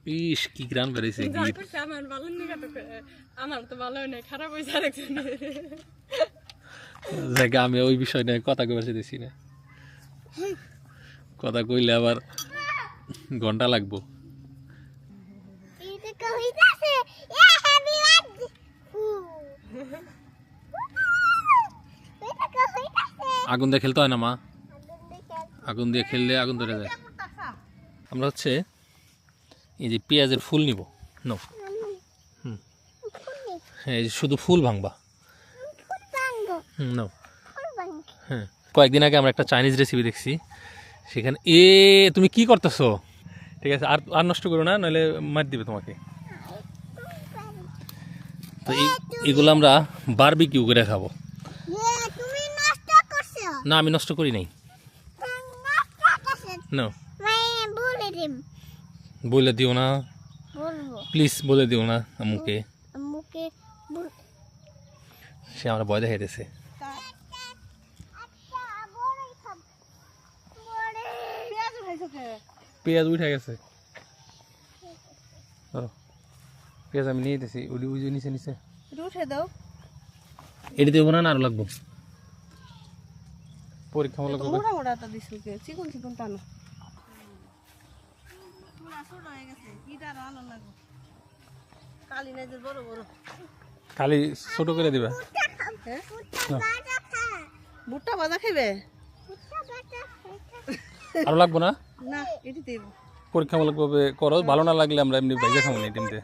ইস কি গ্রান বেরিয়েছে গিট আমার তো ভালো নেই খারাপ হয়েছে আরেকজন জায়গা আমি ওই বিষয় নিয়ে কথা কইবার চাইতেছি না কথা কইলে আবার ঘন্টা লাগবো আগুন দিয়ে খেলতে হয় না মা আগুন দিয়ে খেললে আগুন ধরে যায় আমরা হচ্ছে এই যে পেঁয়াজের ফুল নিব নো হ্যাঁ এই যে শুধু ফুল ভাঙবা নো হ্যাঁ কয়েকদিন আগে আমরা একটা চাইনিজ রেসিপি দেখছি সেখানে তুমি কি করতেছো ঠিক আছে আর আর নষ্ট করো না নইলে মার দিবে তোমাকে তো এগুলো আমরা বারবিকিউ করে খাবো না আমি নষ্ট করি নাই না বলে দিও না প্লিজ বলে দিও না আম্মুকে সে আমরা ভয় দেখাইতেছে পেঁয়াজ উঠে গেছে পেঁয়াজ আমি নিয়ে যেতেছি ওই নিচে নিচে উঠে দাও এটি দেবো না আরো লাগবো পরীক্ষামূলক মোটা মোটা দিছো কে চিকন চিকন টানো খালি ছোট করে দিবা ভুট্টা ভাজা খাইবে আরো লাগবো না না এটি দেব পরীক্ষামূলক ভাবে করো ভালো না লাগলে আমরা এমনি ভেজে খাবো না টিমতে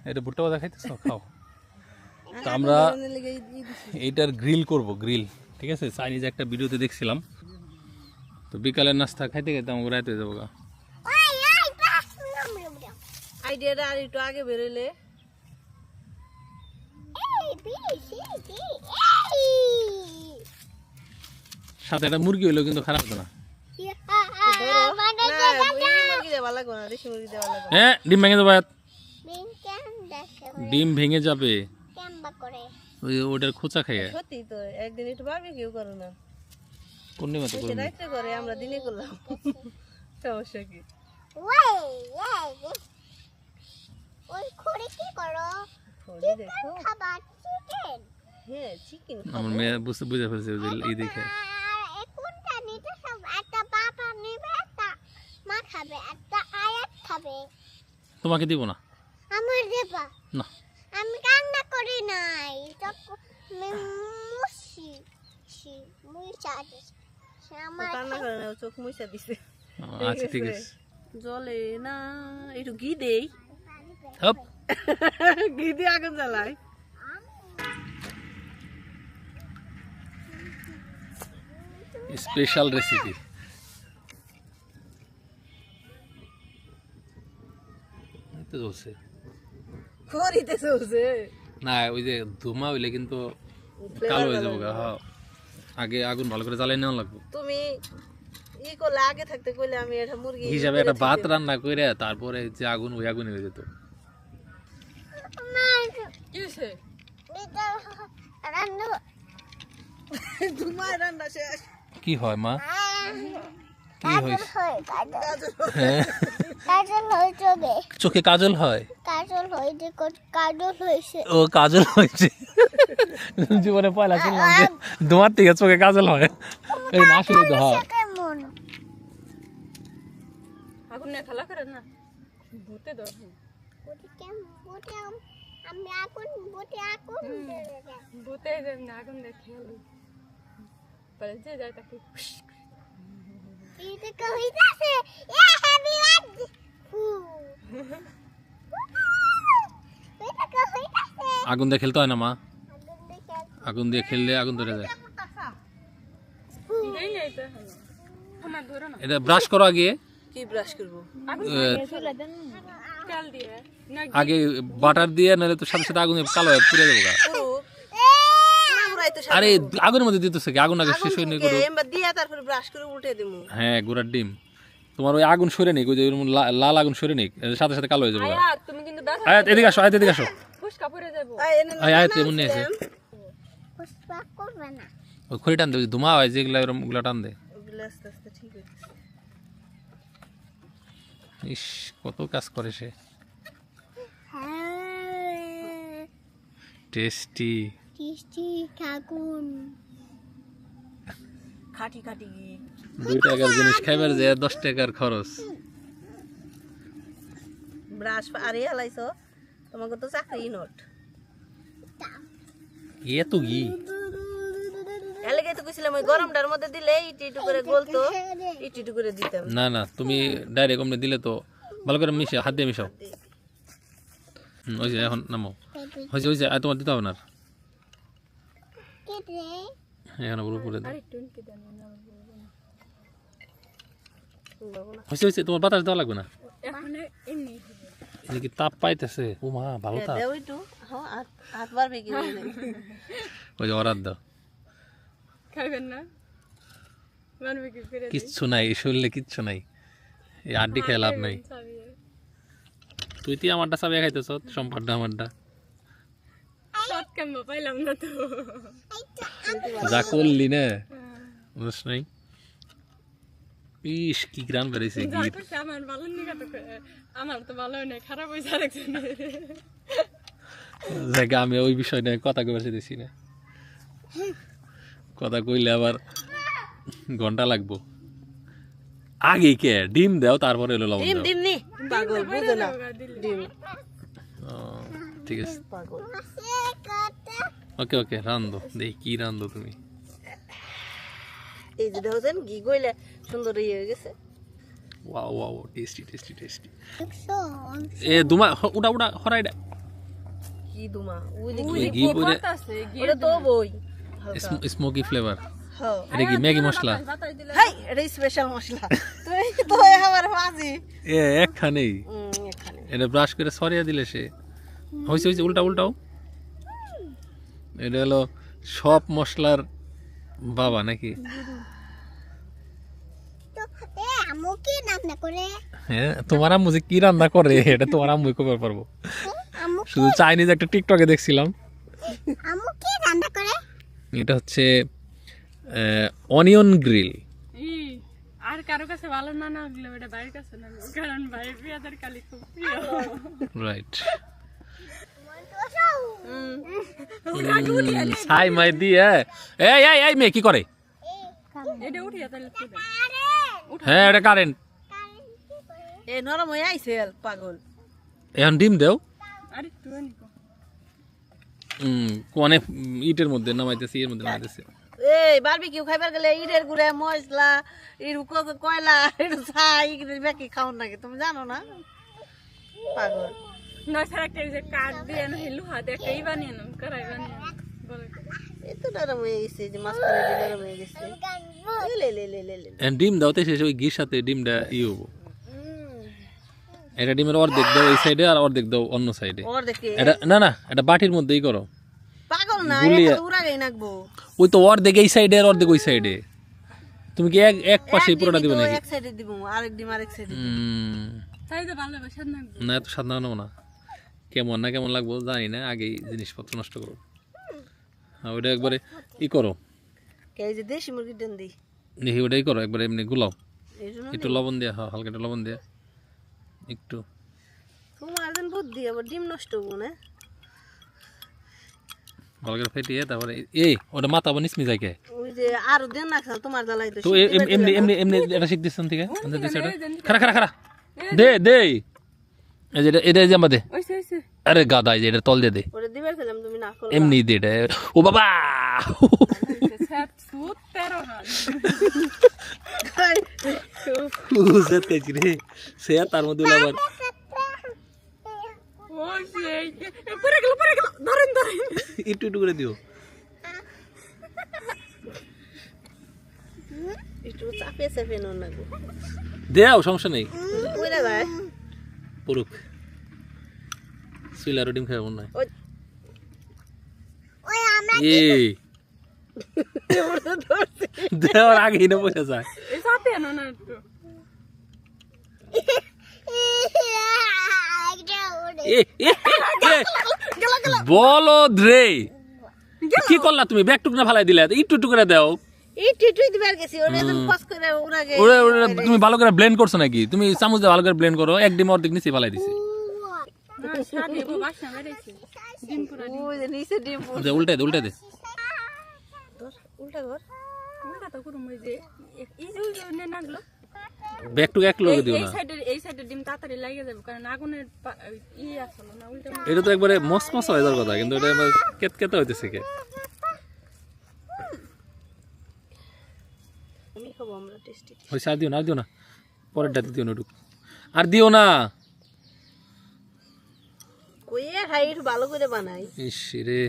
এটা ভুট্টা ভাজা খাইতেছ খাও তো আমরা এইটার গ্রিল করব গ্রিল ঠিক আছে চাইনিজ একটা ভিডিওতে দেখছিলাম তো বিকালের নাস্তা খাইতে খাইতে আমাকে রাইতে হয়ে যাবো গা আইডিয়াটা আর একটু আগে বেরোলে সাথে একটা মুরগি হইলেও কিন্তু খারাপ হতো না হ্যাঁ ডিম ভেঙে যাবে ডিম ভেঙে যাবে ওটার খোঁচা খাইয়ে সত্যি তো একদিন একটু বারবিকিউ করো না পূর্ণিমাতে করবো রাইতে করে আমরা দিনে করলাম সমস্যা কি ওই খড়ি কি করো দেখো খাবার চিকেন হ্যাঁ চিকেন আমার মেয়ে বুঝে ফেলছে এই দেখে কোনটা নিতে সব একটা বাবা নেবে একটা মা খাবে একটা আয়াত খাবে তোমাকে দিব না আমার দেবা না আমি কান্না করি নাই তো মুসি মুইসা দিছে আমার কান্না করে না চোখ মুইসা দিছে আচ্ছা ঠিক আছে জলে না একটু ঘি দেই হপ ঘি দিয়ে আগুন জ্বালাই স্পেশাল রেসিপি তো চলছে খড়িতে চলছে না ওই যে ধুমা হইলে কিন্তু কালো হয়ে যাবো গা হ্যাঁ আগে আগুন ভালো করে জ্বালাই নেওয়া লাগবে তুমি ই করলে আগে থাকতে কইলে আমি এটা মুরগি হিসাবে একটা ভাত রান্না করে তারপরে যে আগুন ওই আগুন হয়ে যেত কি হইছে এটা রান্না তোমার রান্না শেষ কি হয় মা কি হয়েছে কাজল হয়েছে চোখে কাজল হয় কাজল হয়েছে কাজল হয়েছে ও কাজল হয়েছে জীবনে পয়লা শুনলাম যে তোমার থেকে চোখে কাজল হয় এই না আসলে তো হয় কেমন আগুন নিয়ে খেলা করে না ভূতে দাও আমি আগুন ভূতে আগুন দেখে পরে যে যায় তাকে এটা কইতাছে এ হ্যাপি বার্থডে এটা কইতাছে আগুন দিয়ে খেলতে হয় না মা আগুন দিয়ে খেললে আগুন ধরে যায় এই এই তো না ধরো না এটা ব্রাশ করো আগে কি ব্রাশ করব তেল দিয়ে না আগে বাটার দিয়ে নাহলে তো সাথে সাথে আগুনে কালো হয়ে পুড়ে যাবো গা আরে আগুনের মধ্যে দিতেছে কি আগুন আগে শেষ হয়ে নিয়ে করো এমবা দিয়া তারপরে ব্রাশ করে উল্টে দেবো হ্যাঁ গোড়ার ডিম তোমার ওই আগুন সরে নিক ওই যে লাল আগুন সরে নিক সাথে সাথে কালো হয়ে যাবে গা আয়াত তুমি কিন্তু দাদা আয়াত এদিকে আসো আয়াত এদিকে আসো ফুসকা পড়ে যাবো আয়াত এমন নিয়ে এসে পুষ্পা করবে না ওই খড়ি টান দে ওই ধুমা হয় যেগুলা ওগুলা টান দে ওগুলো আস্তে আস্তে ঠিক হচ্ছে ইস কত কাজ করে সে। হ্যাঁ টেস্টি। টেস্টি খাকুন খাটি খাটি 2 টাকার জিনিস খাইবার যে 10 টাকার খরচ। ব্রাশ আরে হালাইছো তোমাকে তো চাকরি নোট এ তো ঘি। এলাকায় তো কইছিলাম ওই গরমটার মধ্যে দিলে ইটি করে গলতো ইটি করে দিতাম। না না তুমি ডাইরেক্ট অমনে দিলে তো ভালো করে মিশাও, হাত দিয়ে মিশাও। ওই যে এখন নামো হয়েছে আর তোমার দিতে হবে না আর। এখন উপরে দাও। হয়েছে তোমার বাতাস দেওয়া লাগবে না। কি তাপ পাইতেছে? ও মা ভালো তাপ। দেও একটু হ্যাঁ হাত বাড়বে কি ওই যে অরাত দাও। খাবেন না বাড়বে কি করে কিচ্ছু নাই এই শরীরে, কিচ্ছু নাই। এই আড্ডি খেয়ে লাভ নাই। তুই আমারটা চাবিয়ে খাইতেছ, সম্পাদটা আমারটা। শর্ট কাম্বা পাইলাম না তো যা করলি না বুঝছ নাই। ইস কি গ্রাম বেড়েছে গির। আমার ভালো নিকা তো আমার তো ভালো নেই খারাপ হয়েছে আরেকজনের জায়গা আমি ওই বিষয় নিয়ে কথা কইবার চাইতেছি না। কথা কইলে আবার ঘন্টা লাগবো। আগে কে ডিম দাও তারপরে এলো লবণ ডিম দাও। ডিম নি পাগল বুঝো না ডিম ও, ঠিক আছে পাগল ওকে ওকে রান্ধো দেখি কি রান্ধো তুমি। এই যে দেখছেন ঘি গইলে সুন্দর ইয়ে হয়ে গেছে। Wow wow tasty tasty tasty. এ দুমা উড়া উড়া হরাই দে। কি দুমা ওই ওই ঘি পরে ওটা তো বই স্মোকি ফ্লেভার। হ্যাঁ এটা কি ম্যাগি মশলা? হাই এটা স্পেশাল মশলা তুই তো আমার মাঝি এ একখানেই এখানে এটা ব্রাশ করে সরিয়ে দিলে সে হয়েছে হয়েছে। উল্টা উল্টাও। এটা হলো সব মশলার বাবা নাকি? আম্মু কি রান্না করে? হ্যাঁ তোমার আম্মু যে কি রান্না করে এটা তোমার আম্মুই কবে পারবো। আম্মু শুধু চাইনিজ একটা টিকটকে দেখছিলাম। আম্মু কি রান্না করে? এটা হচ্ছে অনিয়ন গ্রিল। আর কারো কাছে ভালো না না হলে ওটা বাইরের কাছে না, কারণ বাইরের পেঁয়াজের কালি খুব প্রিয়। রাইট। ছাই মাই দিয়ে এই এই এই মেয়ে কি করে? এটা উঠিয়া তাহলে হ্যাঁ এটা কারেন্ট। এ নরম হয়ে আইছে পাগল এখন ডিম দেও। আরে তুই নিকো কোনে ইটের মধ্যে নামাইতেছি, এর মধ্যে নামাইতেছি। এই বারবিকিউ খাইবার গেলে ইটের গুড়ে মশলা ইর কয়লা ইর ছাই বেকি খাওন নাকি তুমি জানো না পাগল নয় ছাড়া একটা যে কাঠ দিয়ে না লুহা দিয়ে একটা বানিয়ে নাম করাই বানিয়ে বলে এই তো নরম হয়ে গেছে যে মাছ করে নরম হয়ে গেছে লে লে লে লে লে এখন ডিম দাও তো শেষে ওই ঘির সাথে ডিমটা হবো। এটা ডিমের অর্ধেক দাও এই সাইডে আর অর্ধেক দাও অন্য সাইডে। ওর দেখে এটা না না এটা বাটির মধ্যেই করো। পাগল না গুলিয়ে- এটা উড়া গাই নাকবো ওই তো অর্ধেক এই সাইডে আর অর্ধেক ওই সাইডে। তুমি কি এক পাশে পুরোটা দিবে নাকি? এক সাইডে দিব আরেক ডিম আরেক সাইডে তাই তো ভালো বাসার না না এত স্বাদ না না কেমন না কেমন লাগবো জানি না, আগেই জিনিসপত্র নষ্ট করো। হ্যাঁ ওইটা একবারে ই করো, এই যে দেশি মুরগির দেন দি দেখি ওটাই করো একবারে এমনি গুলাও। এই জন্য একটু লবণ দিয়ে, হ্যাঁ হালকা একটু লবণ দিয়ে একটু। তোমার দেন বুদ্ধি আবার ডিম নষ্ট হবো না ভালো করে ফেটিয়ে তারপরে এই ওটা মাথা আবার নিসমি যায় কে? ওই যে আরো দেন না খাও তোমার জ্বালাই তো তো এমনি এমনি এমনি এটা শিখতেছেন থেকে খারা খারা খারা দে দে এই যে এটা যে আমার দে। ওইসে ওইসে আরে গাদা এই যে এটা তল দিয়ে দে, ওরে দিবার ছিলাম তুমি না করো এমনি দে এটা। ও বাবা স্যাপ সুত 13 হাত বুঝতে চাইছি রে সে তার মধ্যে আবার ওইসে পড়ে গেল ধরেন ধরেন একটু একটু করে দিও। একটু চাপে চাপে নো না দেও সমস্যা নেই, কইরা যায় পুরুক সুইলার ডিম খাবো না। ওই ওই আমরা এই দেওয়ার আগে না বসে যায়। এই সাথে আনো না একটু একটা ওরে এ এ বলো রে কি করলা তুমি? ব্যাগ টুকরা ফালাই দিলে একটু একটু করে দাও। টুই দিবার গেছি ওরে যখন কস করে উড়াগে ওরে ওরে তুমি ভালো করে ব্লেন্ড করছো নাকি? তুমি চামচ দিয়ে ভালো করে ব্লেন্ড করো, এক ডিম অর্ধেক নিচে ফালাই দিছি। সাদে বাসা বেড়েছে ডিম পুরা ওই যে নিচে ডিম দে উল্টে দে উল্টে দে। উল্টা ঘর উল্টা তো করুম ওই যে এই যে ওই যে নে নাগলো ব্যাক টু এক লগে দিও না। এই সাইডের ডিম তাড়াতাড়ি লাগে যাবে কারণ আগুনের আসলো না উল্টা এটা তো একবারে মসমস হয়ে যাওয়ার কথা, কিন্তু এটা আমার কেতকেতে হইতেছে কে। আমি খাবো আমরা টেস্টি ওই আর দিও না, আর দিও না, পরেরটাতে দিও না একটু, আর দিও না। কইয়ে খাই একটু ভালো করে বানাই ইস রে,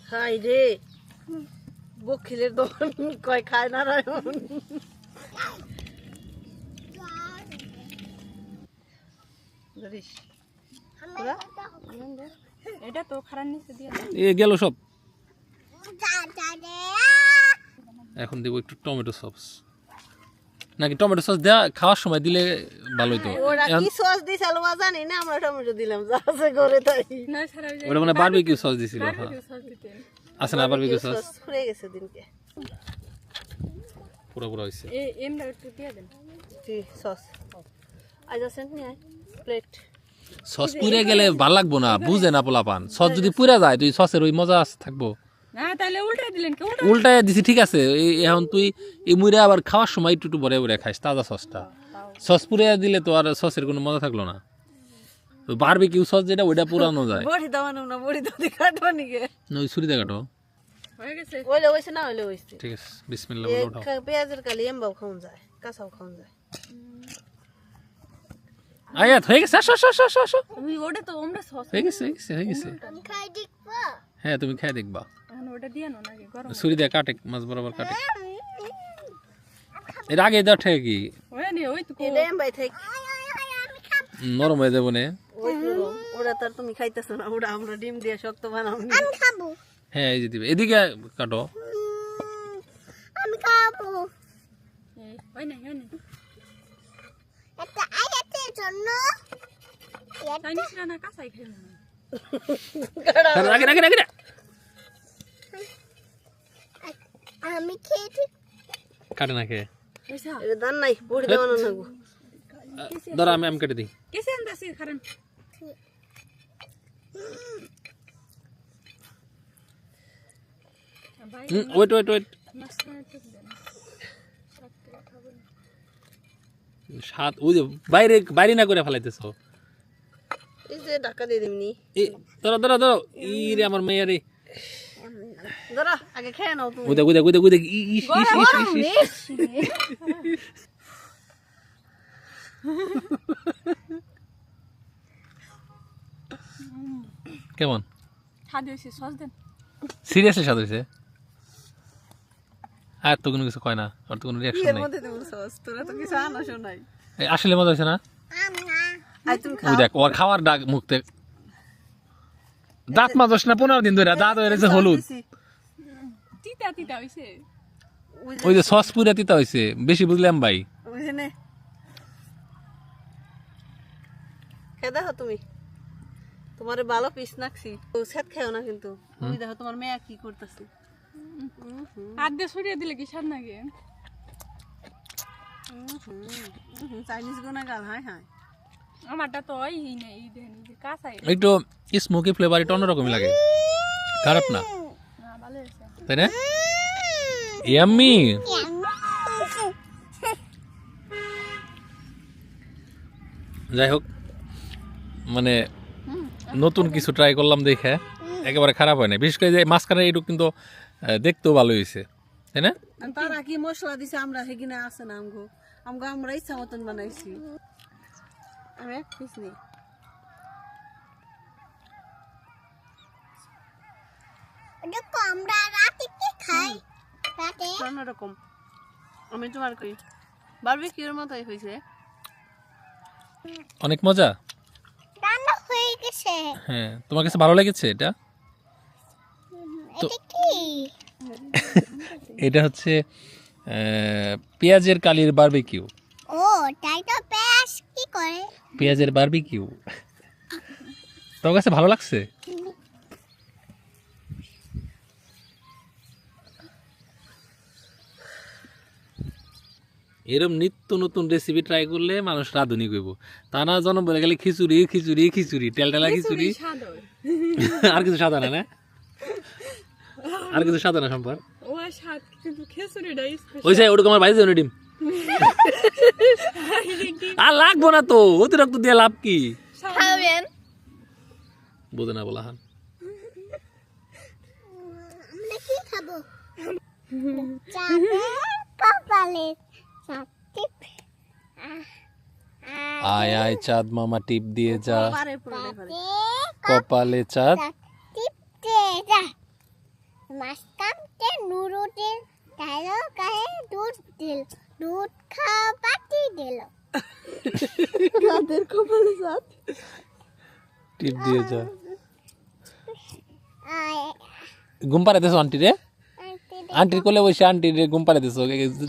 খাই রে বকিলের দোকান কয় খায় না রায়ন ধরিস এটা তো খারাপ নিচে দিয়ে এ গেল সব। দাদা রে এখন দেবো একটু টমেটো সস, নাকি টমেটো সস দেওয়া খাওয়ার সময় দিলে ভালো হতো। ওরা কি সস দিছিল বা জানি না, আমরা টমেটো দিলাম যা আছে করে তাই না ছাড়া ওই যে ওটা মানে বারবিকিউ সস দিছিল। হ্যাঁ বারবিকিউ সস দিতে আছে না বারবিকিউ সস, ফুরে গেছে দিনকে পুরো পুরো হইছে। এমরা একটু দিয়ে দেন জি সস আজ আসেন নি প্লেট সস পুড়ে গেলে ভাল লাগবো না, বুঝে না পোলাপান। সস যদি পুড়ে যায় তুই সসের ওই মজা থাকবো। না তাহলে উল্টা দিলেন কি উল্টা উল্টায় দিছি ঠিক আছে, এখন তুই এই মুড়ে আবার খাওয়ার সময় একটু একটু ভরে ভরে খাইস তাজা সসটা। সস পুড়ে দিলে তো আর সসের কোনো মজা থাকলো না। বারবিকিউ সস যেটা ওইটা পুরানো যায়। বড়ি দাওয়ানো না, বড়ি দাও দি কাটবা নিকে ওই ছুরি দিয়ে কাটো। হয়ে গেছে ওইলে হইছে না হইলে হইছে ঠিক আছে, বিসমিল্লাহ বলে উঠাও। পেঁয়াজের কালি এমবাও খাওয়া যায়, কাঁচাও খাওয়া যায়। আয়াত হয়ে গেছে, আসো আসো আসো আসো আসো। তুমি ওটা তো আমরা সস হয়ে গেছে হয়ে গেছে হয়ে গেছে। আমি খাই দেখবো হ্যাঁ তুমি খাই দেখবা। এখন ওটা দিয়ে নাও নাকি গরম ছুরি দিয়ে কাটে, মাছ বরাবর কাটে। এর আগে দেওয়া ঠিক কি ওই নে ওই তো এটা এমবাই থাক নরম হয়ে যাবো না। ওই তো ওরা তার তুমি খাইতেছ না, ওরা আমরা ডিম দিয়ে শক্ত বানাও নি। আমি খাবো হ্যাঁ এই যে দিবে, এদিকে কাটো। আমি খাবো ওই না একটা আয়াতের জন্য চাইনিজ রান্না কাঁচাই খেয়ে না রাগে রাগে রাগে। আমি খেয়েছি কাটে না খেয়ে পয়সা এটা দান নাই, বড়ি দাওয়ানো না গো। ধরো আমি আমি কেটে দিই। কিসে আনতাছি খারাপ ভাই ওয়েট ওয়েট ওয়েট, মাছটা একটু দেন সাত ওই যে বাইরে বাইরে না করে ফেলাইতেছ। এই যে ঢাকা দিয়ে দিমনি, ধরো ধরো ধরো, ই রে আমার মেয়ে রে। ধরো আগে খেয়ে নাও তুমি। গুদা গুদা গুদা গুদা, ইস ইস ইস ইস। কেমন স্বাদ হয়েছে সস দেন সিরিয়াসলি স্বাদ হয়েছে? আর তো কোনো কিছু কয় না, আর তো কোনো রিয়াকশন এর নাই। মধ্যে তুমি সস, তোরা তো কিছু আনাসো নাই। এই আসলে মজা হয়েছে না? আজ তুমি ওই খাও। দেখ ওর খাওয়ার ডাক মুখতে, দাঁত মাজস না 15 দিন ধরে, দাঁত হয়ে গেছে হলুদ। তিতা তিতা হয়েছে ওই যে সস পুরা তিতা হয়েছে, বেশি বুঝলাম ভাই। বুঝলে খেয়ে দেখো তুমি, তোমার ভালো পিস নাকছি, সেট খেও না কিন্তু। তুমি দেখো তোমার মেয়ে কি করতেছে। হাত দিয়ে সরিয়ে দিলে কি স্বাদ নাকি চাইনিজ গোনা গাল, হাই হাই। আমারটা তো ওই নেই এই দেন এই যে কাঁচাই একটু স্মোকি ফ্লেভার, এটা অন্যরকমই লাগে, খারাপ না ভালো হয়েছে তাই না? ইয়াম্মি। যাই হোক, মানে নতুন কিছু ট্রাই করলাম দেখে, একেবারে খারাপ হয় না। বিশেষ করে যে মাঝখানে এইটুকু কিন্তু দেখতেও ভালো হয়েছে, তাই না? তারা কি মশলা দিছে আমরা সেখানে আছে না, আমগো আমগো আমরা ইচ্ছা মতন বানাইছি। আমি এক পিস নেই, দেখো আমরা রাতে কি খাই রাতে অন্যরকম। আমি তোমার কই বারবিকিউর মতোই হয়েছে। অনেক মজা। রান্না হয়ে গেছে হ্যাঁ, তোমার কাছে ভালো লেগেছে এটা? এটা কি এটা হচ্ছে পেঁয়াজের কালির বারবিকিউ। ও তাই তো পেঁয়াজ কি করে পেঁয়াজের বারবিকিউ তোমার কাছে ভালো লাগছে? এরকম নিত্য নতুন রেসিপি ট্রাই করলে মানুষ রাঁধুনি কইব, তা না জন্ম বলে গেলে খিচুড়ি খিচুড়ি খিচুড়ি টেলটেলা খিচুড়ি। সাদর আর কিছু সাদা না, না আর কিছু সাদা না সম্পর্ক ও স্বাদ, কিন্তু খিচুড়িটা ওই যে ওটা আমার বাইরে ডিম আর লাগবো না তো, অতিরিক্ত দিয়ে লাভ কি? খাবেন বোঝে না বলা হান। আমরা কি খাবো? চাঁদের কপালে চাঁদ টিপ। আয় আয় চাঁদ মামা টিপ দিয়ে যা, পারে পুরো পারে কপালে চাঁদ। চাঁদ টিপতে যা। মাসকামতে নুরুতে তাইলো কাহে দুধ দিল। দুধ খাওয়া পাতি দিল। রাতের কপালে সাথ টিপ দিয়ে যা। আয় ঘুম পাড়ে দিছো আন্টি রে, আন্টির কোলে বসে আন্টি রে ঘুম পাড়ে দিছো।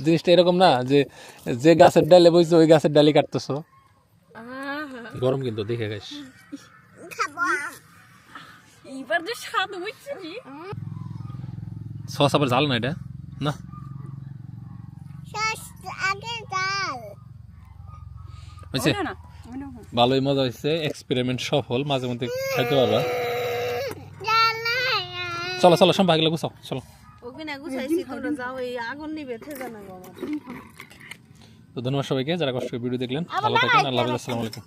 জিনিসটা এরকম না যে যে গাছের ডালে বসে ওই গাছের ডালি কাটতেছো। গরম কিন্তু দেখে গাইস। খাবো। এইবার যে স্বাদ হচ্ছে কি সস আবার ঝাল না এটা না, শ্বাস আগে ডাল। হয়েছে না ভালোই মজা হয়েছে, এক্সপেরিমেন্ট সফল। মাঝে মধ্যে খাইতে পারবা। চলো চলো সম্ভব গেলে গুছাও চলো। ওখানে গুছাইছি, তোমরা যাও, এই আগুন নিবে থেজা না গো আমার। তো ধন্যবাদ সবাইকে যারা কষ্ট করে ভিডিও দেখলেন। ভালো থাকেন, আল্লাহ হাফেজ, আসসালামু আলাইকুম।